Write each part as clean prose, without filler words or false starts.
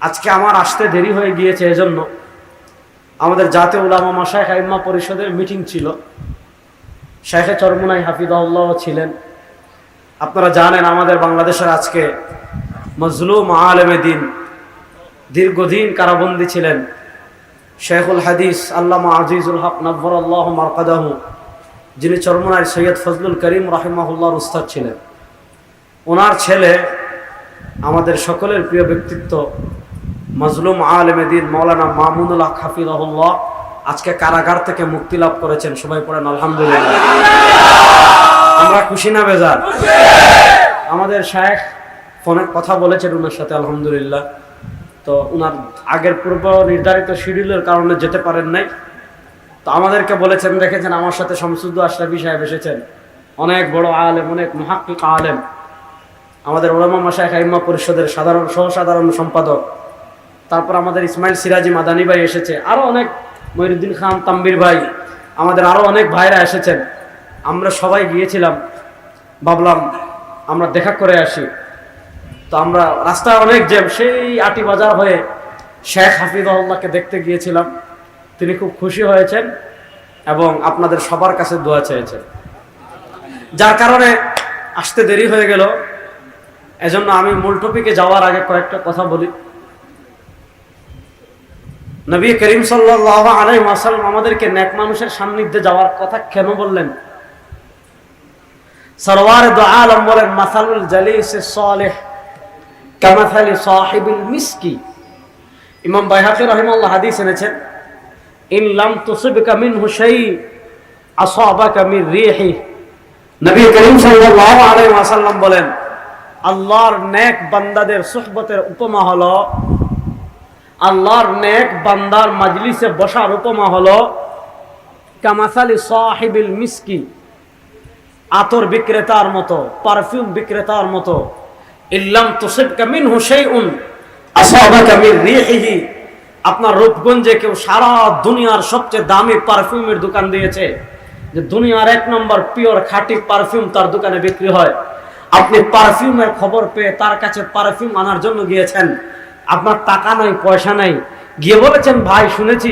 আজকে আমার আসতে দেরি হয়ে গিয়েছে, এজন্য আমাদের জাতীয় উলামা মাশায়েখ আইম্মা পরিষদের মিটিং ছিল। শাইখে চরমুনাই হাফিজাহুল্লাহ ছিলেন। আপনারা জানেন আমাদের বাংলাদেশের আজকে মজলুম আলেমে দ্বীন, দীর্ঘদিন কারাবন্দী ছিলেন শেখুল হাদিস আল্লামা আজিজুল হক নব্বরাল্লাহু মারকাদাহু, যিনি চরমুনাইর সৈয়দ ফজলুল করিম রাহিমাহুল্লাহর উস্তাদ ছিলেন। ওনার ছেলে আমাদের সকলের প্রিয় ব্যক্তিত্ব মজলুম আলেমে দ্বীন মাওলানা মামুনুল হক হাফিজাহুল্লাহ আজকে কারাগার থেকে মুক্তি লাভ করেছেন। সবাই পড়েন আলহামদুলিল্লাহ। আমরা খুশি না বেজার? আমাদের শায়েখ ফোনে কথা বলেছেন ওনার সাথে, আলহামদুলিল্লাহ। তো ওনার আগের পূর্ব নির্ধারিত শিডিউলের কারণে যেতে পারেন নাই। তো আমাদেরকে বলেছেন, দেখেছেন আমার সাথে শামসুদ্দৌলা আশরাফী সাহেব এসেছেন, অনেক বড় আলেম, অনেক মুহাক্কিক আলেম, আমাদের উলামা মাশায়েখ আইম্মা পরিষদের সহসাধারণ সম্পাদক। তারপর আমাদের ইসমাইল সিরাজি মাদানী ভাই এসেছে, আরো অনেক, মহিউদ্দিন খান তাম্বির ভাই, আমাদের আরো অনেক ভাইরা এসেছেন। আমরা সবাই গিয়েছিলাম, ভাবলাম আমরা দেখা করে আসি। তো আমরা রাস্তায় অনেক জ্যাম, সেই আটি বাজার হয়ে শেখ হাফিজাহুল্লাহকে দেখতে গিয়েছিলাম। তিনি খুব খুশি হয়েছেন এবং আপনাদের সবার কাছে দোয়া চেয়েছেন, যার কারণে আসতে দেরি হয়ে গেল। এজন্য আমি মূল টপিকে যাওয়ার আগে কয়েকটা কথা বলি। নবী করিম সাল্লাল্লাহু আলাইহি ওয়াসাল্লাম আমাদেরকে নেক মানুষের সান্নিধ্যে যাওয়ার কথা কেন বললেন? সরওয়ারে দু আলম বলেন, মাসালুল জালিসিস সালিহ কামাসালি সাহিবিল মিসকি। ইমাম বাইহাকী রাহিমাহুল্লাহ হাদিস এনেছেন, ইন লাম তুসিবকা মিনহু শাই আসাবাকা মির রিহি। নবী করিম সাল্লাল্লাহু আলাইহি ওয়াসাল্লাম বলেন, আল্লাহর নেক বান্দাদের সুহবতের উপমা হলো, আল্লাহর নেক বান্দার মাজলিসে বসার উপমা হলো কামাসালি সাহিবিল মিসকি, আতর বিক্রেতার মতো, পারফিউম বিক্রেতার মতো। ইল্লাম তুসিবকা মিনহু শাইউন আসাবাকা মির রিহিহি। আপনার রূপগঞ্জে কেউ সারা দুনিয়ার সবচেয়ে দামি পারফিউমের দোকান দিয়েছে, যে দুনিয়ার 1 নম্বর পিওর খাঁটি পারফিউম তার দোকানে বিক্রি হয়। আপনি পারফিউমের খবর পেয়ে তার কাছে পারফিউম আনার জন্য গিয়েছেন, আপনার টাকা নাই, পয়সা নাই, গিয়ে বলেছেন, ভাই শুনেছি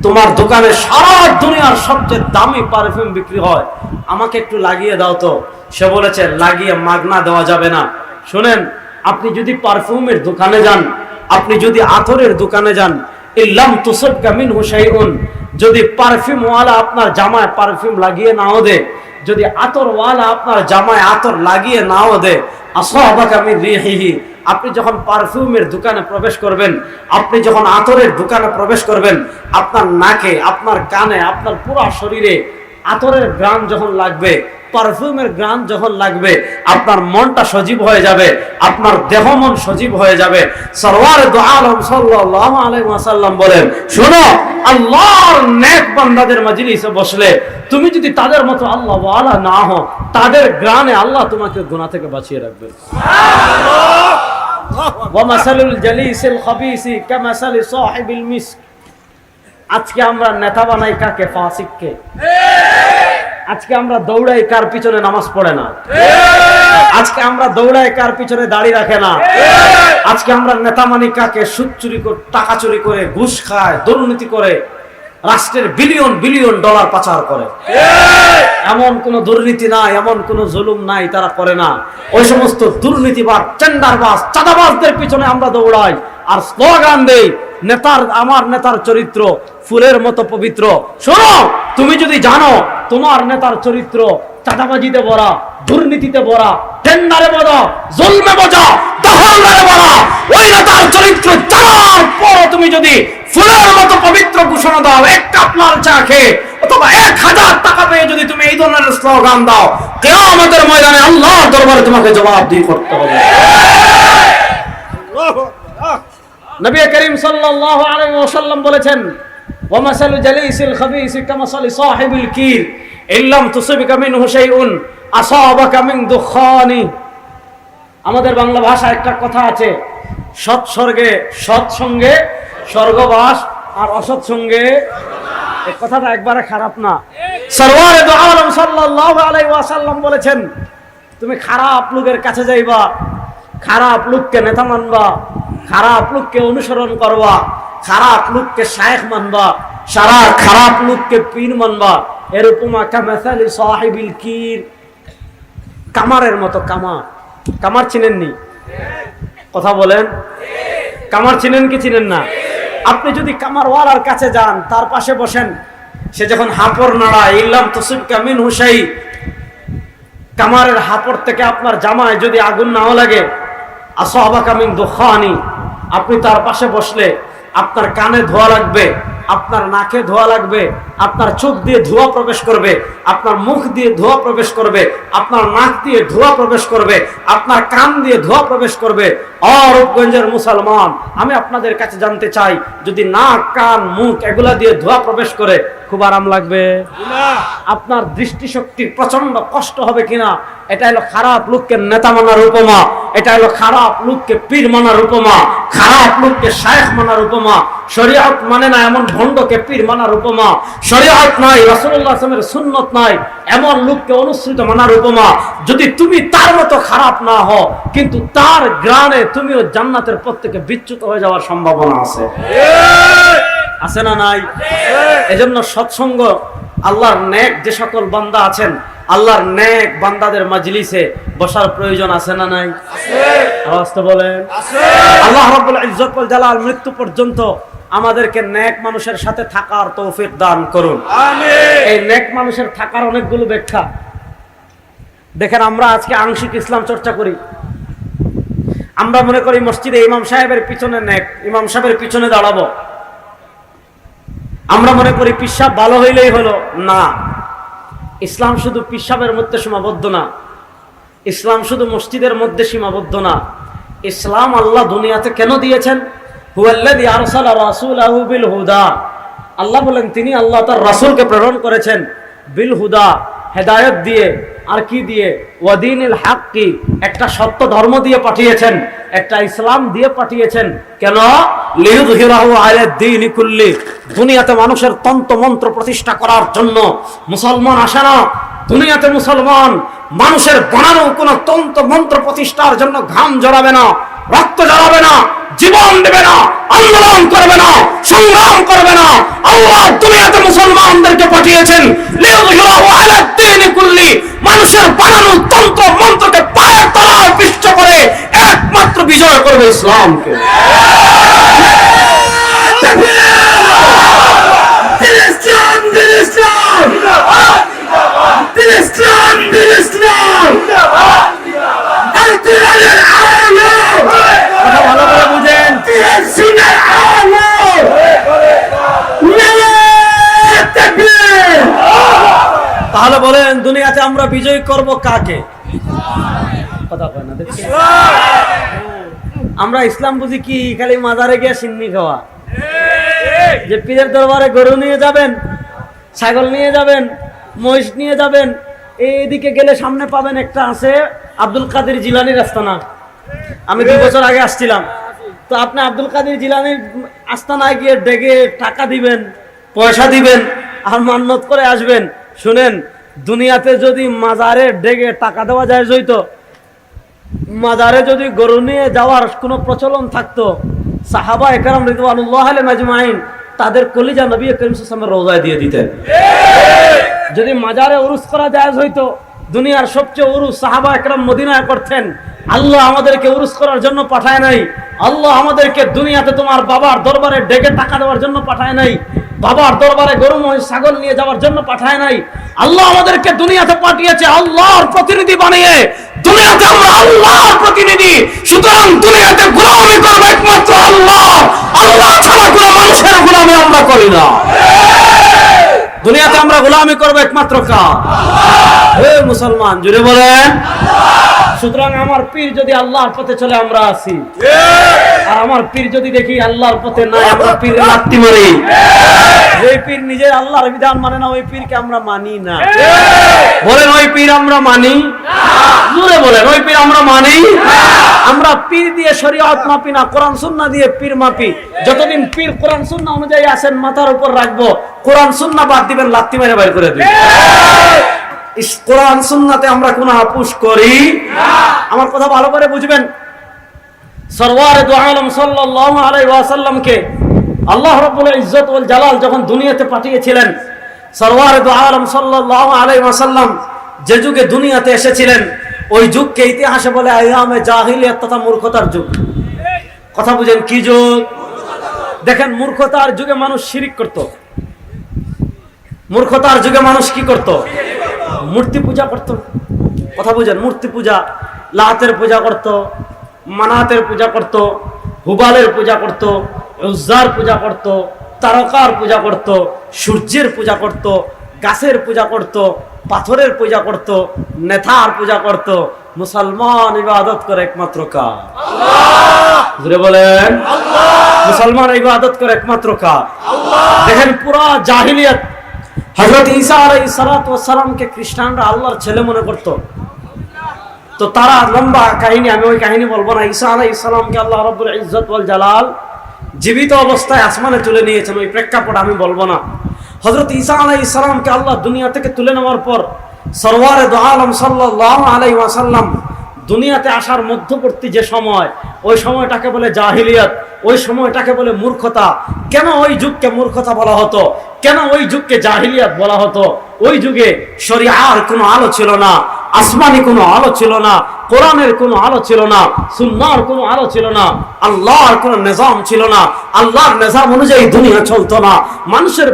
তোমার দোকানে সারা দুনিয়ার সবচেয়ে দামি পারফিউম বিক্রি হয়, আমাকে একটু লাগিয়ে দাও তো। সে বলেছে, লাগিয়ে মাগনা দেওয়া যাবে না। শুনেন, আপনি যদি পারফিউমের দোকানে যান, আপনি যদি আতরের দোকানে যান, ইল্লাম তুসিবকা মিনহু শাইউন, যদি পারফিউমওয়ালা আপনার জামায় পারফিউম লাগিয়ে নাও দে, যদি আতরওয়ালা আপনার জামায় আতর লাগিয়ে নাও দে, আসাবাকা মির রিহিহি, আপনি যখন পারফিউমের দোকানে প্রবেশ করবেন, আপনি যখন আতরের দোকানে প্রবেশ করবেন, আপনার নাকে, আপনার কানে, আপনার পুরো শরীরে আতরের ঘ্রাণ যখন লাগবে, পারফিউমের ঘ্রাণ যখন লাগবে, আপনার মনটা সজীব হয়ে যাবে, আপনার দেহ মন সজীব হয়ে যাবে। সরওয়ারে দু আলম সাল্লাল্লাহু আলাইহি ওয়াসাল্লাম বলেন, শুনো, আল্লাহর নেক বান্দাদের মাজলিসে বসলে তুমি যদি তাদের মতো আল্লাহ ওয়ালা না হও, তাদের ঘ্রাণে আল্লাহ তোমাকে গুনাহ থেকে বাঁচিয়ে রাখবেন। সুবহানাল্লাহ। ওয়া মাসালুল জালিসিল খাবিসি কামাসালি সাহিবিল মিস্ক। আজকে আমরা নেতা বানাই কাকে? ফাসিককে। আজকে আমরা দৌড়াই কার পিছনে নামাজ পড়ে না। আজকে আমরা দৌড়াই কার পিছনে দাড়ি রাখে না। আজকে আমরা নেতা মানি কাকে? সুদ চুরি করে, টাকা চুরি করে, ঘুষ খায়, দুর্নীতি করে, রাষ্ট্রের বিলিয়ন বিলিয়ন ডলার পাচার করে। এমন কোন দুর্নীতি নাই, এমন কোন জুলুম নাই তারা করে না। ওই সমস্ত দুর্নীতিবাজ, টেন্ডারবাজ, চাঁদাবাজদের পিছনে আমরা দৌড়াই আর স্লোগান দেই, নেতার, আমার নেতার চরিত্র ফুলের মতো পবিত্র। শোনো, তুমি যদি জানো তোমার নেতার চরিত্র চাঁদাবাজিতে ভরা, দুর্নীতিতে ভরা, টেন্ডারে ভরা, জুলমে ভরা, দখলদারে ভরা, ওই নেতার চরিত্র জানার পর তুমি যদি ফুলের মতো পবিত্র ঘোষণা দাও, 1 কাপ লাল চা খেয়ে অথবা 1000 টাকা পেয়ে যদি তুমি এই ধরনের স্লোগান দাও, কিয়ামতের ময়দানে আল্লাহর দরবারে তোমাকে জবাবদিহি করতে হবে। নবী করিম সাল্লাল্লাহু আলাইহি ওয়াসাল্লাম বলেছেন, ওয়া মাসালু জালিসিল খাবিসি কামাসালি সাহিবিল কির ইল্লাম তুসিবকা মিনহু শাইউন আসাবাকা মিন দুখানি। আমাদের বাংলা ভাষায় একটা কথা আছে, সৎ সঙ্গে স্বর্গবাস আর অসৎ সঙ্গে। এই কথাটা একবারে খারাপ না। সরওয়ারে দু আলম সাল্লাল্লাহু আলাইহি ওয়াসাল্লাম বলেছেন, তুমি খারাপ লোকের কাছে যাইবা, খারাপ লোককে নেতা মানবা, খারাপ লোককে অনুসরণ করবা, খারাপ লোককে শায়েখ মানবা, সারা খারাপ লোককে পীর মানবা। এর উপমা কামাসালি সাহিবিল কির, কামারের মতো। কামার, কামার চিনেননি? কথা বলেন, কামার চিনেন কি চিনেন না? আপনি যদি কামারওয়ালার কাছে যান, তার পাশে বসেন, সে যখন হাপড় নাড়ায়, ইল্লাম তুসিবকা মিনহু শাই, কামারের হাপড় থেকে আপনার জামায় যদি আগুন নাও লাগে, আসাবাকা মিন দুখানি, আপনি তার পাশে বসলে আপনার কানে ধোয়া লাগবে, আপনার নাকে ধোয়া লাগবে, আপনার চোখ দিয়ে ধোঁয়া প্রবেশ করবে, আপনার মুখ দিয়ে ধোঁয়া প্রবেশ করবে, আপনার নাক দিয়ে ধোঁয়া প্রবেশ করবে, আপনার কান দিয়ে ধোঁয়া প্রবেশ করবে। রূপগঞ্জের মুসলমান, আমি আপনাদের কাছে জানতে চাই, যদি নাক, কান, মুখ এগুলা দিয়ে ধোঁয়া প্রবেশ করে খুব আরাম লাগবে? আপনার দৃষ্টিশক্তির প্রচন্ড কষ্ট হবে কিনা? এটা হলো খারাপ লোককে নেতা মানার উপমা, এটা হলো খারাপ লোককে পীর মানার উপমা, খারাপ লোককে শায়েখ মানার উপমা। শরীয়ত মানে না এমন ভণ্ডকে পীর মানার উপমা, শরীয়ত নাই, রাসূলুল্লাহ সাল্লাল্লাহু আলাইহি ওয়াসাল্লামের সুন্নাত নাই এমন লোককে অনুসৃত মানার উপমা। যদি তুমি তার মতো খারাপ না হও, কিন্তু তার গ্রানে তুমিও জান্নাতের পথ থেকে বিচ্যুত হয়ে যাওয়ার সম্ভাবনা আছে। আছে না নাই? এজন্য সৎসঙ্গ, আল্লাহর নেক যে সকল বান্দা আছেন, আল্লাহর নেক বান্দাদের মাজলিসে বসার প্রয়োজন আছে না নাই? আওয়াজ তো বলেন। আল্লাহ রাব্বুল ইজ্জত ওয়াল জালাল মৃত্যু পর্যন্ত আমাদেরকে নেক মানুষের সাথে থাকার তৌফিক দান করুন, আমিন। এই নেক মানুষের থাকার অনেকগুলো ব্যাখ্যা দেখেন। আমরা আজকে আংশিক ইসলাম চর্চা করি, আমরা মনে করি মসজিদে ইমাম সাহেবের পিছনে নেক, ইমাম সাহেবের পিছনে দাঁড়াবো। আমরা মনে করি পিশাব ভালো হইলেই হলো। না, ইসলাম শুধু পিশাবের মধ্যে সীমাবদ্ধ না, ইসলাম শুধু মসজিদের মধ্যে সীমাবদ্ধ না। ইসলাম আল্লাহ দুনিয়াতে কেন দিয়েছেন? হুয়াল্লাযী আরসালা রাসূলাহু বিল হুদা, আল্লাহ বলেন তিনি আল্লাহ তার রাসূলকে প্রেরণ করেছেন বিল হুদা, হেদায়েত দিয়ে। আর কি দিয়ে? ওয়াদিনিল হাক্কি, একটা সত্য ধর্ম দিয়ে পাঠিয়েছেন, একটা ইসলাম দিয়ে পাঠিয়েছেন। কেন? লিইয়ুযহিরাহু আলাদ দীনি কুল্লি, দুনিয়াতে মানুষের তন্ত্র মন্ত্র প্রতিষ্ঠা করার জন্য মুসলমান আসে না। দুনিয়াতে মুসলমান মানুষের বানানো কোন তন্ত্র মন্ত্র প্রতিষ্ঠার জন্য ঘাম ঝরাবে না, রক্ত ঝরাবে না, জীবন দেবে না, আন্দোলন করবে না, সংগ্রাম করবে না। আল্লাহ দুনিয়াতে মুসলমানদেরকে পাঠিয়েছেন লিইয়ুযহিরাহু আলাদ দীনি কুল্লি, মানুষের বানানো তন্ত্র মন্ত্রকে পায়ের তলায় পিষ্ট করে একমাত্র বিজয় করবে ইসলামকে। ভালো করে বুঝেন। তাহলে বলেন দুনিয়াতে আমরা বিজয় করব কাকে? কথা কয় না, দেখছি আমরা ইসলাম বুঝি কি খালি মাজারে গিয়ে সিন্নি খাওয়া, যে পীরের দরবারে গরু নিয়ে যাবেন, ছাগল নিয়ে যাবেন, মহিষ নিয়ে যাবেন। এইদিকে গেলে সামনে পাবেন একটা আছে আব্দুল কাদের জিলানির আস্তানা। আমি 2 বছর আগে আসছিলাম, তো আপনি আব্দুল কাদের জিলানির আস্তানায় গিয়ে ডেকে টাকা দিবেন, পয়সা দিবেন আর মান্নত করে আসবেন। শুনেন, দুনিয়াতে যদি মাজারে ডেকে টাকা দেওয়া যায় হইতো, মাজারে যদি গরু নিয়ে যাওয়ার কোনো প্রচলন থাকতো, সাহাবা একরাম রিদওয়ানুল্লাহ আলাইহিম আজমাইন তাদের কলিজা নবী করিম সাল্লাল্লাহু আলাইহি ওয়াসাল্লামের রওজায় দিয়ে দিতেন। যদি মাজারে উরুস করা যায় হইতো, দুনিয়ার সবচেয়ে উরুস সাহাবা একরাম মদিনায় করতেন। আল্লাহ আমাদেরকে উরুস করার জন্য পাঠায় নাই, আল্লাহ আমাদেরকে দুনিয়াতে তোমার বাবার দরবারে ডেকে টাকা দেওয়ার জন্য পাঠায় নাই, বাবার দরবারে গরু মহিষ ছাগল নিয়ে যাওয়ার জন্য পাঠায় নাই। আল্লাহ আমাদেরকে দুনিয়াতে পাঠিয়েছে আল্লাহর প্রতিনিধি বানিয়ে। দুনিয়াতে আমরা আল্লাহর প্রতিনিধি, সুতরাং দুনিয়াতে গোলামি করব একমাত্র আল্লাহ। আল্লাহ ছাড়া কোনো মানুষের গোলামি আমরা করি না। দুনিয়াতে আমরা গোলামি করব একমাত্র কার? হে মুসলমান, জুড়ে বলেন। সুতরাং আমার পীর যদি আল্লাহর পথে চলে আমরা আছি, আর আমার পীর যদি দেখি আল্লাহর পথে নাই, আমরা পীরের লাত্তি মারি। যে পীর নিজের আল্লাহর বিধান মানে না, ওই পীরকে আমরা মানি না। বলেন, ওই পীর আমরা মানি না। জোরে বলেন, ওই পীর আমরা মানি না। আমরা পীর দিয়ে শরীয়ত মাপি না, কোরআন সুন্নাহ দিয়ে পীর মাপি। যতদিন পীর কোরআন সুন্নাহ অনুযায়ী আসেন মাথার উপর রাখবো, কোরআন সুন্নাহ বাদ দিবেন, লাত্তি মেরে বাইর করে দিবেন। কোরআন সুন্নাতে আমরা কোনো আপোষ করি না। আমার কথা ভালো করে বুঝবেন। সরওয়ারে দু আলম সাল্লাল্লাহু আলাইহি ওয়াসাল্লামকে আল্লাহ রাব্বুল ইজ্জত ওয়াল জালাল যখন দুনিয়াতে পাঠিয়েছিলেন, সরওয়ারে দু আলম সাল্লাল্লাহু আলাইহি ওয়াসাল্লাম যে যুগে দুনিয়াতে এসেছিলেন, ওই যুগকে ইতিহাসে বলে আইয়ামে জাহিলিয়াত তথা মূর্খতার যুগ। কথা বুঝেন, কি যুগ? দেখেন, মূর্খতার যুগে মানুষ শিরিক করত। মূর্খতার যুগে মানুষ কি করত? মূর্তি পূজা করত। কথা বুঝেন, মূর্তি পূজা, লাতের পূজা করত, মানাতের পূজা করত, হুবালের পূজা করত, উজ্জার পূজা করত, তারকার পূজা করত, সূর্যের পূজা করত, গাছের পূজা করত, পাথরের পূজা করত, নেতার পূজা করত। মুসলমান ইবাদত করে একমাত্র কার? আল্লাহ। জোরে বলেন আল্লাহ। মুসলমান ইবাদত করে একমাত্র কার? আল্লাহ। দেখেন, পুরা জাহিলিয়াত হযরত ঈসা আলাইহিস সালাতু ওয়াস সালামকে খ্রিস্টানরা আল্লাহর ছেলে মনে করত। তো তারা লম্বা কাহিনী, আমি ওই কাহিনী বলবো না। ঈসা আলাইহিস সালামকে আল্লাহ রাব্বুল ইজ্জত ওয়াল জালাল জীবিত অবস্থায় আসমানে তুলে নিয়েছেন, ওই প্রেক্ষাপট আমি বলবো না। হযরত ঈসা আলাইহিস সালামকে আল্লাহ দুনিয়া থেকে তুলে নেওয়ার পর সরওয়ারে দু আলম সাল্লাল্লাহু আলাইহি ওয়াসাল্লাম দুনিয়াতে আসার মধ্যবর্তী যে সময়, ওই সময়টাকে বলে জাহিলিয়াত, ওই সময়টাকে বলে মূর্খতা। কেন ওই যুগকে মূর্খতা বলা হতো? কেন ওই যুগকে জাহিলিয়াত বলা হতো? ওই যুগে শরিয়ার কোনো আলো ছিল না, আসমানি কোনো আলো ছিল না, কোরআনের কোনো আলো ছিল না, সুন্নাহর কোনো আলো ছিল না, আল্লাহর কোনো নিজাম ছিল না। আল্লাহর নিজাম অনুযায়ী দুনিয়া চলতো না। মানুষের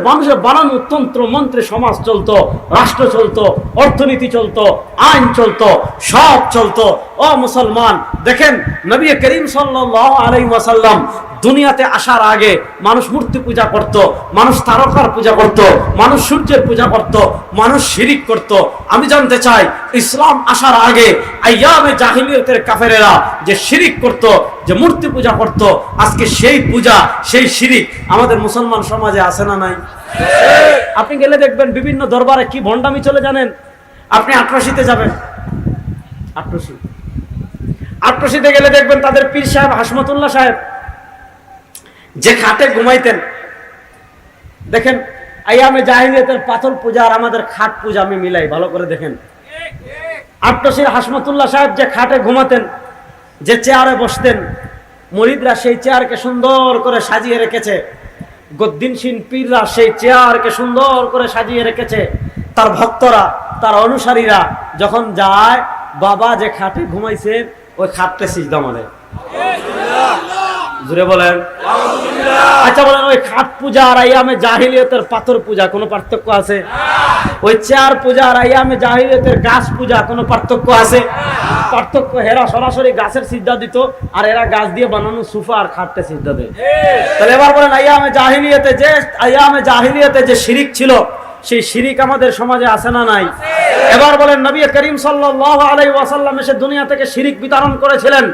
বানানো তন্ত্র মন্ত্রে সমাজ চলতো, রাষ্ট্র চলতো, অর্থনীতি চলতো, আইন চলতো, সব চলতো। ও মুসলমান, দেখেন, নবী করিম সাল্লাল্লাহু আলাইহি ওয়াসাল্লাম দুনিয়াতে আসার আগে মানুষ মূর্তি পূজা করত, মানুষ তারকার পূজা করত, মানুষ সূর্যের পূজা করত, মানুষ শিরিক করত। আমি জানতে চাই, ইসলাম আসার আগে আইয়ামে জাহিলিয়াতের কাফেরেরা যে শিরিক করত, যে মূর্তি পূজা করত, আজকে সেই পূজা, সেই শিরিক আমাদের মুসলমান সমাজে আছে না নাই? আপনি গেলে দেখবেন বিভিন্ন দরবারে কি ভণ্ডামি চলে জানেন? আপনি আটরাশিতে যাবেন, আটরাশিতে গেলে দেখবেন তাদের পীর সাহেব হাসমতুল্লাহ সাহেব যে খাটে ঘুমাইতেন, দেখেন আইয়ামে জাহিলিয়াতের পাথর পূজা আর আমাদের খাট পূজা আমি মিলাই, ভালো করে দেখেন। আটরাশির হাসমতুল্লাহ সাহেব যে খাটে ঘুমাতেন, যে চেয়ারে বসতেন, মুরিদরা সেই চেয়ারকে সুন্দর করে সাজিয়ে রেখেছে। গদ্দিনশীন পীররা সেই চেয়ারকে সুন্দর করে সাজিয়ে রেখেছে। তার ভক্তরা, তার অনুসারীরা যখন যায়, বাবা যে খাটে ঘুমাইছে ওই খাটটা সিজদা মারে। জোরে বলেন। আচ্ছা বলেন, ওই খাট পূজা আর আইয়ামে জাহিলিয়াতের পাথর পূজা কোনো পার্থক্য আছে? ওই চেয়ার পূজা আর আইয়ামে জাহিলিয়াতের গাছ পূজা কোনো পার্থক্য আছে? পার্থক্য, হেরা সরাসরি গাছের সিজদা দিত, আর এরা গাছ দিয়ে বানানো সোফা আর খাটটা সিজদা দেয়। তাহলে এবার বলেন, আইয়ামে জাহিলিয়াতে যে শিরিক ছিল, সেই শিরিক আমাদের সমাজে আছে না নাই? এবার বলেন, নবী করিম সাল্লাল্লাহু আলাইহি ওয়াসাল্লাম এসে দুনিয়া থেকে শিরিক বিতরণ করেছিলেন।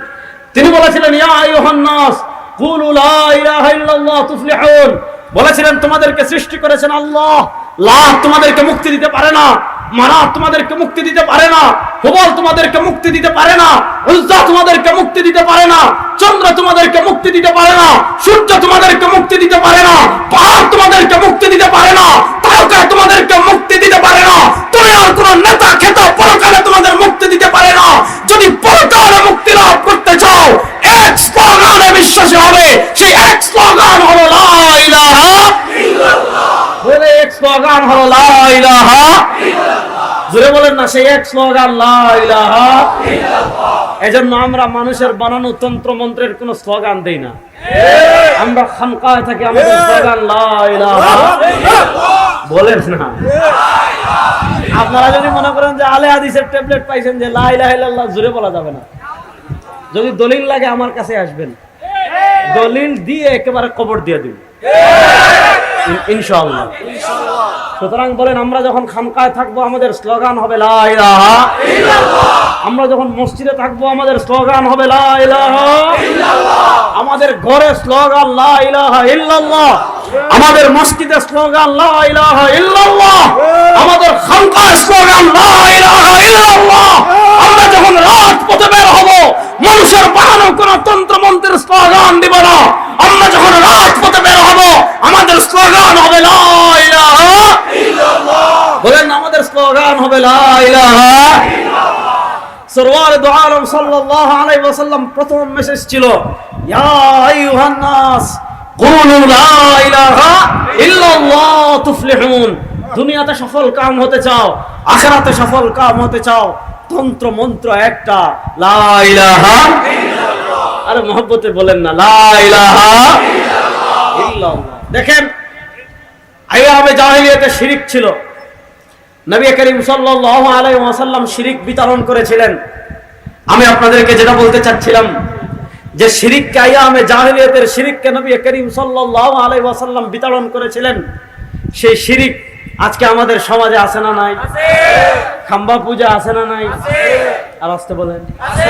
তিনি বলেছিলেন, ইয়া আইয়ুহান নাস কুলু লা ইলাহা ইল্লাল্লাহ তুফলিহুন। বলেছিলেন, তোমাদেরকে সৃষ্টি করেছেন আল্লাহ, লাত তোমাদেরকে মুক্তি দিতে পারে না, মানাত তোমাদেরকে মুক্তি দিতে পারে না, হুবল তোমাদেরকে মুক্তি দিতে পারে না, উজ্জা তোমাদেরকে মুক্তি দিতে পারে না, চন্দ্র তোমাদেরকে মুক্তি দিতে পারে না, সূর্য তোমাদেরকে মুক্তি দিতে পারে না, পাহাড় তোমাদেরকে মুক্তি দিতে পারে না, তারকা তোমাদেরকে মুক্তি দিতে পারে না, দুনিয়ার কোন নেতা খেতা পরকালে তোমাদের মুক্তি দিতে পারে না। যদি পরকালে মুক্তি লাভ করতে চাও, এক স্লোগানে বিশ্বাসী হবে, সেই এক স্লোগান হলো লা ইলাহা ইল্লাল্লাহ। বলে এক স্লোগান হলো লা ইলাহা ইল্লাল্লাহ। জোরে বলেন না, সেই এক স্লোগান লা ইলাহা ইল্লাল্লাহ। এজন্য আমরা মানুষের বানানো তন্ত্র মন্ত্রের কোনো স্লোগান দেই না। আমরা খানকায় থাকি, আমাদের স্লোগান লা ইলাহা ইল্লাল্লাহ বলেন না। আপনারা যদি মনে করেন যে আলে হাদিসের ট্যাবলেট পাইছেন যে লা ইলাহা ইল্লাল্লাহ জোরে বলা যাবে না, যদি দলিল লাগে আমার কাছে আসবেন, দলিল দিয়ে একেবারে কবর দিয়ে দিব ইনশাআল্লাহ। সুতরাং বলেন, আমরা যখন খানকায় থাকবো আমাদের স্লোগান হবে লা ইলাহা ইল্লাল্লাহ। আমরা যখন মসজিদে থাকবো আমাদের স্লোগান হবে লা ইলাহা ইল্লাল্লাহ। আমাদের ঘরে স্লোগান লা ইলাহা ইল্লাল্লাহ, আমাদের মসজিদে স্লোগান লা ইলাহা ইল্লাল্লাহ, আমাদের খানকায় স্লোগান লা ইলাহা ইল্লাল্লাহ। আমরা যখন রাজপথে বের হব, মানুষের বানানো কোন তন্ত্র মন্ত্রের স্লোগান দিব না। আমরা যখন রাজপথে বের হব, আমাদের স্লোগান হবে লা ইলাহা ইল্লাল্লাহ। বলেন, আমাদের স্লোগান হবে লা ইলাহা ইল্লাল্লাহ। সরওয়ার দু আলম সাল্লাল্লাহু আলাইহি ওয়াসাল্লাম প্রথম মেসেজ ছিল, ইয়া আইয়ুহান নাস কুলু লা ইলাহা ইল্লাল্লাহ তুফলিহুন। দুনিয়াতে সফল কাম হতে চাও, আখিরাতে সফল কাম হতে চাও, তন্ত্র মন্ত্র একটা, লা ইলাহা ইল্লাল্লাহ। আরে মহব্বতে বলেন না, লা ইলাহা ইল্লাল্লাহ। দেখেন, আইয়ামে জাহেলিয়াতে শিরিক ছিল। নবী করিম সাল্লাল্লাহু আলাইহি ওয়াসাল্লাম শিরিক বিতরণ করেছিলেন। আমি আপনাদেরকে যেটা বলতে চাচ্ছিলাম যে শিরিককে, আইয়ামে জাহেলিয়াতের শিরিককে নবী করিম সাল্লাল্লাহু আলাইহি ওয়াসাল্লাম বিতরণ করেছিলেন। সেই শিরিক আজকে আমাদের সমাজে আছে না নাই? আছে। খাম্বা পূজা আছে না নাই? আছে। আর আসতে বলেন, আছে।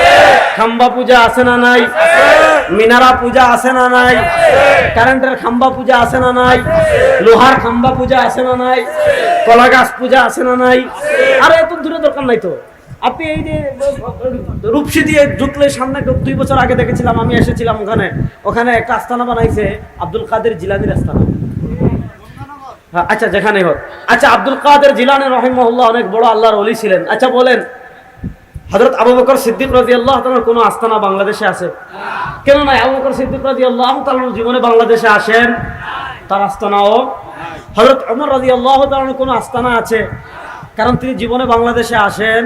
খাম্বা পূজা আছে না নাই? আছে। মিনারা পূজা আছে না নাই? আছে। কারেন্টের খাম্বা পূজা আছে না নাই? আছে। লোহার খাম্বা পূজা আছে না নাই? আছে। কলা গাছ পূজা আছে না নাই? আছে। আরে এত দূরে দরকার নাই তো। আপনি এই যে রূপসী দিয়ে জুতলে সামনে 2 বছর আগে দেখেছিলাম, আমি এসেছিলাম ওখানে একটা আস্তানা বানাইছে আব্দুল কাদের জিলানীর আস্তানা। আচ্ছা, যেখানে হোক। আচ্ছা, আব্দুল কাদের জিলানী রাহিমাহুল্লাহ অনেক বড় আল্লাহর ওলি ছিলেন। আচ্ছা বলেন, হযরত আবু বকর সিদ্দিক রাদিয়াল্লাহু তাআলার কোনো আস্তানা বাংলাদেশে আছে? কেন নাই? আবু বকর সিদ্দিক রাদিয়াল্লাহু তাআলার জীবনে বাংলাদেশে আসেন, তার আস্তানাও। হযরত ওমর রাদিয়াল্লাহু তাআলার কোনো আস্তানা আছে? কারণ তিনি জীবনে বাংলাদেশে আসেন।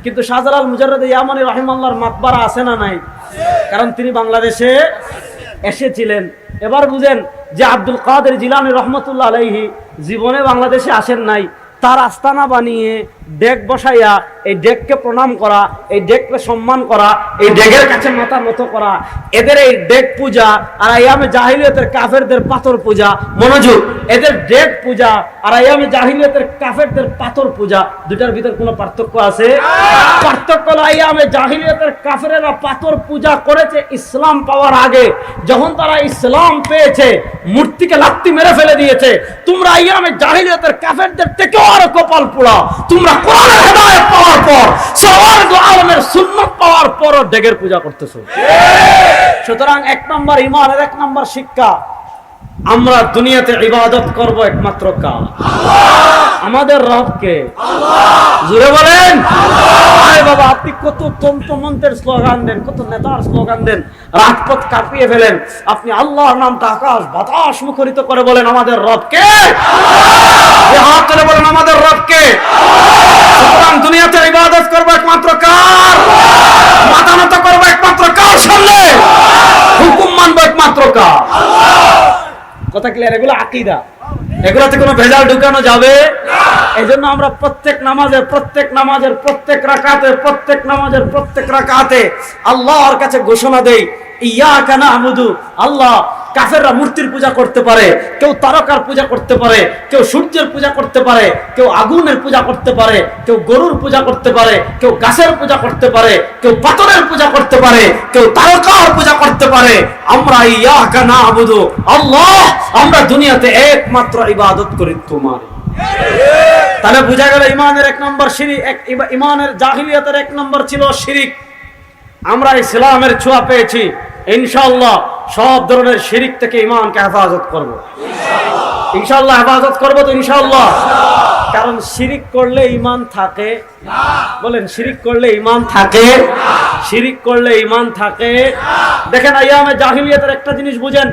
কিন্তু শাহজালাল মুজাররদ ইয়ামানি রাহিমাহুল্লাহর মাকবারা আছে না নাই? কারণ তিনি বাংলাদেশে এসেছিলেন। এবার বুঝেন যে আব্দুল কাদের জিলানী রহমতুল্লাহ আলাইহি জীবনে বাংলাদেশে আসেন নাই, তার আস্তানা বানিয়ে ডেক বসাইয়া এই ডেককে প্রণাম করা, এই ডেককে সম্মান করা, এই ডেকের কাছে মাথা নত করা, এদের এই ডেক পূজা আর আইয়ামে জাহিলিয়াতের কাফেরদের পাথর পূজা। মনোযোগ, এদের ডেক পূজা আর আইয়ামে জাহিলিয়াতের কাফেরদের পাথর পূজা, দুটার ভিতর কোনো পার্থক্য আছে? পার্থক্য হলো, আইয়ামে জাহিলিয়াতের কাফেরেরা পাথর পূজা করেছে ইসলাম পাওয়ার আগে। যখন তারা ইসলাম পেয়েছে, মূর্তিকে লাত্তি মেরে ফেলে দিয়েছে। তোমরা আইয়ামে জাহিলিয়াতের কাফেরদের থেকেও আরো কপাল পোড়া। তোমরা কোরআনের হেদায়েত পাওয়ার পর, সওয়ার দু আলমের সুন্নাত পাওয়ার পর ডেগের পূজা করতেছো। সুতরাং 1 নম্বর ঈমানের 1 নম্বর শিক্ষা, আমরা দুনিয়াতে ইবাদত করব একমাত্র কার? আমাদের রবকে। জোরে বলেন আরে বাবা, আপনি কত তন্ত্র মন্ত্রের স্লোগান দেন, কত নেতার স্লোগান দেন, রাজপথ কাঁপিয়ে ফেলেন। আপনি আল্লাহর নামটা আকাশ বাতাস মুখরিত করে বলেন আমাদের রবকে। হাত তুলে বলেন আমাদের রবকে। সুতরাং দুনিয়াতে ইবাদত করব একমাত্র কার? মাথা নত করব একমাত্র কার সামনে? হুকুম মানব একমাত্র কার? কথা ক্লিয়ার? এগুলো আকীদা, এগুলোতে কোনো ভেজাল ঢুকানো যাবে না। এজন্য আমরা প্রত্যেক নামাজের প্রত্যেক রাকাতে আল্লাহর কাছে ঘোষণা দেই, ইয়াকা না'বুদু। আল্লাহ, কাফেররা মূর্তির পূজা করতে পারে, কেউ তারকার পূজা করতে পারে, কেউ সূর্যের পূজা করতে পারে, কেউ আগুনের পূজা করতে পারে, কেউ গরুর পূজা করতে পারে, কেউ গাছের পূজা করতে পারে, কেউ পাথরের পূজা করতে পারে, কেউ তারকার পূজা করতে পারে। আমরা ইয়াকা না'বুদু, আল্লাহ, আমরা দুনিয়াতে একমাত্র ইবাদত করি তোমার। তাহলে বোঝা গেল ঈমানের 1 নম্বর শিরিক, ঈমানের জাহিলিয়াতের 1 নম্বর ছিল শিরিক। আমরা ইসলামের ছোঁয়া পেয়েছি, ইনশাআল্লাহ সব ধরনের শিরিক থেকে ঈমানকে হেফাজত করব। ইনশাআল্লাহ হেফাজত করব তো ইনশাআল্লাহ। কারণ শিরিক করলে ঈমান থাকে না। বলেন, শিরিক করলে ঈমান থাকে না। শিরিক করলে ঈমান থাকে না। দেখেন, আইয়ামে জাহিলিয়াতের একটা জিনিস বুঝেন,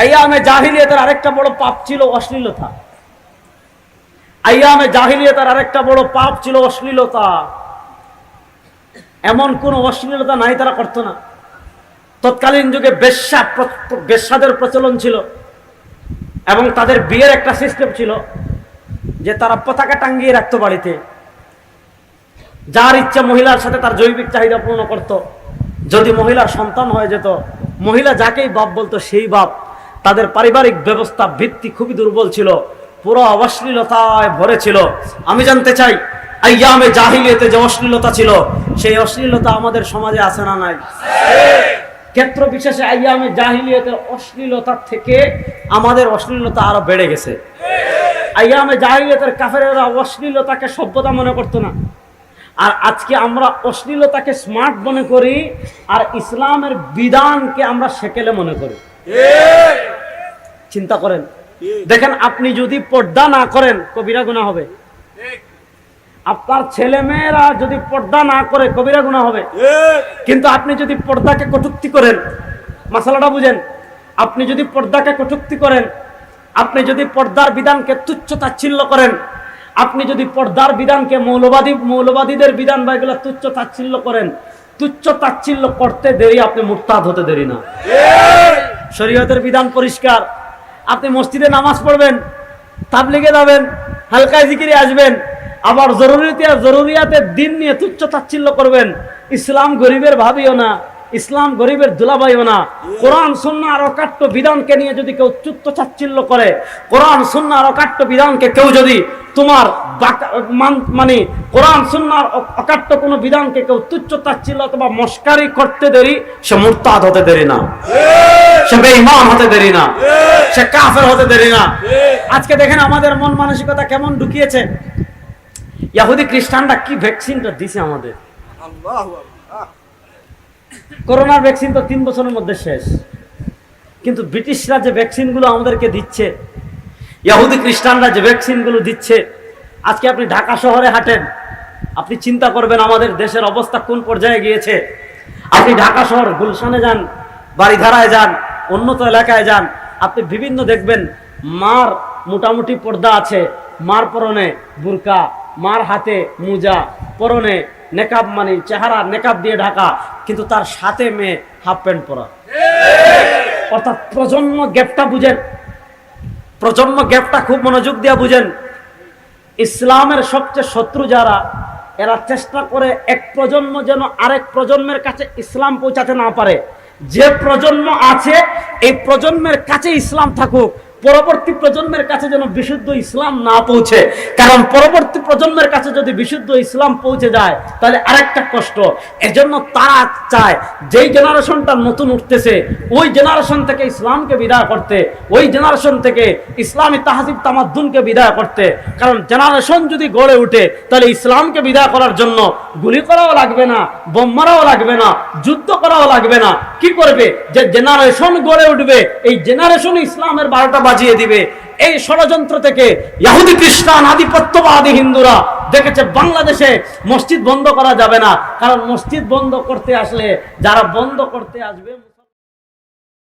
আইয়ামে জাহিলিয়াতের আরেকটা বড় পাপ ছিল অশ্লীলতা। আইয়ামে জাহিলিয়াতের আরেকটা বড় পাপ ছিল অশ্লীলতা। এমন কোন অশ্লীলতা নাই তারা করতো না। তৎকালীন যুগে বেশ্যাদের প্রচলন ছিল এবং তাদের বিয়ের একটা সিস্টেম ছিল যে তারা পতাকা টাঙ্গিয়ে রাখতো বাড়িতে। যার ইচ্ছা মহিলার সাথে তার জৈবিক চাহিদা পূর্ণ করত। যদি মহিলার সন্তান হয়ে যেত, মহিলা যাকেই বাপ বলতো সেই বাপ। তাদের পারিবারিক ব্যবস্থা ভিত্তি খুবই দুর্বল ছিল, পুরো অশ্লীলতায় ভরে ছিল। আমি জানতে চাই, আইয়ামে জাহিলিয়াতে যে অশ্লীলতা ছিল, সেই অশ্লীলতা আমাদের সমাজে আছে না নাই? ক্ষেত্র বিশেষে আইয়ামে জাহিলিয়াতের অশ্লীলতা থেকে আমাদের অশ্লীলতা আরো বেড়ে গেছে। আইয়ামে জাহিলিয়াতের কাফেরেরা অশ্লীলতাকে সভ্যতা মনে করতো না, আর আজকে আমরা অশ্লীলতাকে স্মার্ট মনে করি, আর ইসলামের বিধানকে আমরা সেকেলে মনে করি। চিন্তা করেন, দেখেন, আপনি যদি পর্দা না করেন কবিরা গুনাহ হবে। আপনার ছেলে মেয়েরা যদি পর্দা না করে কবিরা গুনাহ হবে। কিন্তু আপনি যদি পর্দাকে কটূক্তি করেন, মাসালাটা বুঝেন, আপনি যদি পর্দাকে কটূক্তি করেন, আপনি যদি পর্দার বিধানকে তুচ্ছ তাচ্ছিল্য করেন, আপনি যদি পর্দার বিধানকে মৌলবাদীদের বিধান বা এগুলো তুচ্ছ তাচ্ছিল্য করেন, তুচ্ছ তাচ্ছিল্য করতে দেরি, আপনি মুরতাদ হতে দেরি না। শরীয়তের বিধান পরিষ্কার। আপনি মসজিদে নামাজ পড়বেন, তাবলীগে যাবেন, হালকায় জিকিরে আসবেন, আবার জরুরিয়াতের দিন নিয়ে তুচ্ছ তাচ্ছিল্য করবেন। ইসলাম গরিবের ভাবিও না, ইসলাম গরিবের দুলাভাইও না। কোরআন সুন্নাহর অকাট্য বিধানকে নিয়ে যদি কেউ তুচ্ছ তাচ্ছিল্য করে, কোরআন সুন্নাহর অকাট্য বিধানকে কেউ যদি তোমার মানে কোরআন সুন্নাহর অকাট্য কোনো বিধানকে কেউ তুচ্ছ তাচ্ছিল্য অথবা মস্কারি করতে দেরি, সে মুরতাদ হতে দেরি না, সে বেঈমান হতে দেরি না, সে কাফের হতে দেরি না। আজকে দেখেন আমাদের মন মানসিকতা কেমন ঢুকিয়েছে। ইহুদি খ্রিস্টানরা কি ভ্যাকসিনটা দিছে আমাদের। করোনার ভ্যাকসিন তো 3 বছরের মধ্যে শেষ, কিন্তু ব্রিটিশরা যে ভ্যাকসিনগুলো আমাদেরকে দিচ্ছে, ইহুদি খ্রিস্টানরা যে ভ্যাকসিনগুলো দিচ্ছে, আজকে আপনি ঢাকা শহরে হাঁটেন, আপনি চিন্তা করবেন আমাদের দেশের অবস্থা কোন পর্যায়ে গিয়েছে। আপনি ঢাকা শহর গুলশানে যান, বাড়িধারায় যান, উন্নত এলাকায় যান, আপনি বিভিন্ন দেখবেন মার মোটামুটি পর্দা আছে, মার পরনে বুরকা, মার হাতে মোজা, পরনে নেকাব, মানে চেহারা নেকাব দিয়ে ঢাকা, কিন্তু তার সাথে মেয়ে হাফ প্যান্ট পরা। অর্থাৎ প্রজন্ম গ্যাপটা বুঝেন, প্রজন্ম গ্যাপটা খুব মনোযোগ দিয়ে বুঝেন। ইসলামের সবচেয়ে শত্রু যারা, এরা চেষ্টা করে এক প্রজন্ম যেন আরেক প্রজন্মের কাছে ইসলাম পৌঁছাতে না পারে। যে প্রজন্ম আছে এই প্রজন্মের কাছে ইসলাম থাকুক, পরবর্তী প্রজন্মের কাছে যেন বিশুদ্ধ ইসলাম না পৌঁছে। কারণ পরবর্তী প্রজন্মের কাছে যদি বিশুদ্ধ ইসলাম পৌঁছে যায় তাহলে আরেকটা কষ্ট। এজন্য তারা চায় যেই জেনারেশনটা নতুন উঠতেছে ওই জেনারেশন থেকে ইসলামকে বিদায় করতে, ওই জেনারেশন থেকে ইসলামী তাহজিব তামাদ্দুনকে বিদায় করতে। কারণ জেনারেশন যদি গড়ে উঠে তাহলে ইসলামকে বিদায় করার জন্য গুলি করাও লাগবে না, বোম মারাও লাগবে না, যুদ্ধ করাও লাগবে না। কি করবে? যে জেনারেশন গড়ে উঠবে, এই জেনারেশন ইসলামের 12টা বাজিয়ে দিবে। এই ষড়যন্ত্র থেকে ইহুদি খ্রিস্টান আধিপত্যবাদী হিন্দুরা দেখেছে বাংলাদেশে মসজিদ বন্ধ করা যাবে না। কারণ মসজিদ বন্ধ করতে আসলে যারা বন্ধ করতে আসবে